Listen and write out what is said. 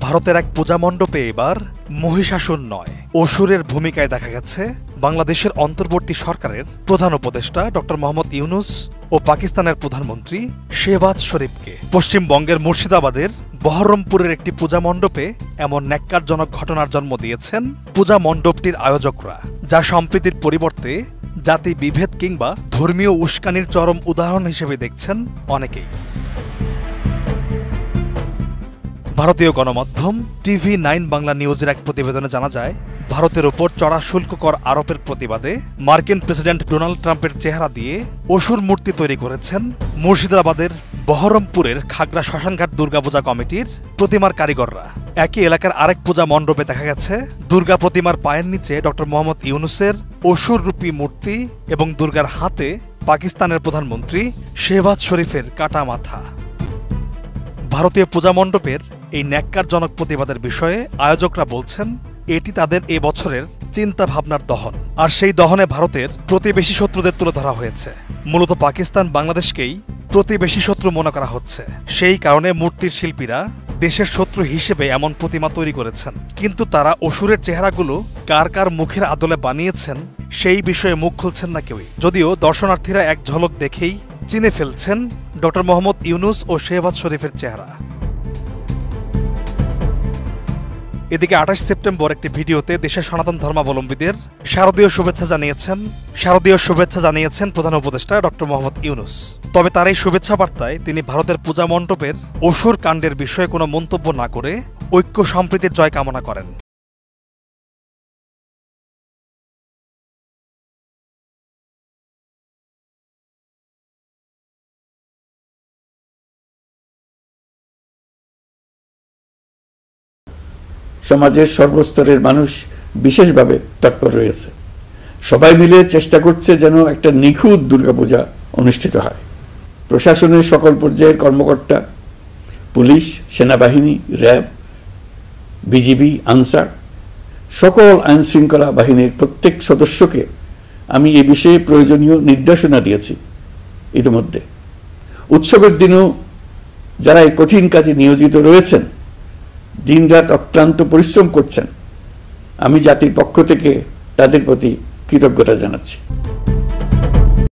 ভারতের এক পূজা মণ্ডপে এবার মহিষাসুর নয় অসুরের ভূমিকায় দেখা গেছে বাংলাদেশের অন্তর্বর্তী সরকারের প্রধান উপদেষ্টা ডক্টর মোহাম্মদ ইউনূস ও পাকিস্তানের প্রধানমন্ত্রী শেহবাজ শরীফকে। পশ্চিমবঙ্গের মুর্শিদাবাদের বহরমপুরের একটি পূজা মণ্ডপে এমন ন্যাক্কারজনক ঘটনার জন্ম দিয়েছেন পূজা মণ্ডপটির আয়োজকরা, যা সম্প্রীতির পরিবর্তে জাতি বিভেদ কিংবা ধর্মীয় উস্কানির চরম উদাহরণ হিসেবে দেখছেন অনেকেই। ভারতীয় গণমাধ্যম TV9 বাংলা নিউজের এক প্রতিবেদনে জানা যায়, ভারতের ওপর চড়া শুল্ক কর আরোপের প্রতিবাদে মার্কিন প্রেসিডেন্ট ডোনাল্ড ট্রাম্পের চেহারা দিয়ে অসুর মূর্তি তৈরি করেছেন মুর্শিদাবাদের বহরমপুরের খাগড়া শ্মশানঘাট দুর্গাপূজা কমিটির প্রতিমার কারিগররা। একই এলাকার আরেক পূজা মণ্ডপে দেখা গেছে দুর্গা প্রতিমার পায়ের নিচে ডক্টর মোহাম্মদ ইউনূসের অসুররূপী মূর্তি এবং দুর্গার হাতে পাকিস্তানের প্রধানমন্ত্রী শেহবাজ শরীফের কাটা মাথা। ভারতীয় পূজা মণ্ডপের এই ন্যাক্কারজনক প্রতিবাদের বিষয়ে আয়োজকরা বলছেন, এটি তাদের এ বছরের চিন্তা ভাবনার দহন, আর সেই দহনে ভারতের প্রতিবেশী শত্রুদের তুলে ধরা হয়েছে। মূলত পাকিস্তান বাংলাদেশকেই প্রতিবেশী শত্রু মনে করা হচ্ছে, সেই কারণে মূর্তির শিল্পীরা দেশের শত্রু হিসেবে এমন প্রতিমা তৈরি করেছেন। কিন্তু তারা অসুরের চেহারাগুলো কার কার মুখের আদলে বানিয়েছেন সেই বিষয়ে মুখ খুলছেন না কেউই, যদিও দর্শনার্থীরা এক ঝলক দেখেই চিনে ফেলছেন ডক্টর মোহাম্মদ ইউনূস ও শেহবাজ শরীফের চেহারা। এদিকে 28 সেপ্টেম্বর একটি ভিডিওতে দেশের সনাতন ধর্মাবলম্বীদের শারদীয় শুভেচ্ছা জানিয়েছেন প্রধান উপদেষ্টা ডক্টর মোহাম্মদ ইউনূস। তবে তার এই শুভেচ্ছা বার্তায় তিনি ভারতের পূজা মণ্ডপের অসুর কাণ্ডের বিষয়ে কোনো মন্তব্য না করে ঐক্য সম্প্রীতির জয় কামনা করেন। সমাজের সর্বস্তরের মানুষ বিশেষভাবে তৎপর রয়েছে। সবাই মিলে চেষ্টা করছে যেন একটা নিখুঁত দুর্গাপূজা অনুষ্ঠিত হয়। প্রশাসনের সকল পর্যায়ের কর্মকর্তা, পুলিশ, সেনাবাহিনী, র্যাব, বিজিবি, আনসার, সকল আইনশৃঙ্খলা বাহিনীর প্রত্যেক সদস্যকে আমি এ বিষয়ে প্রয়োজনীয় নির্দেশনা দিয়েছি। ইতিমধ্যে উৎসবের দিনেও যারা এই কঠিন কাজে নিয়োজিত রয়েছেন, দিনরাত অক্লান্ত পরিশ্রম করছেন, আমি জাতির পক্ষ থেকে তাদের প্রতি কৃতজ্ঞতা জানাচ্ছি।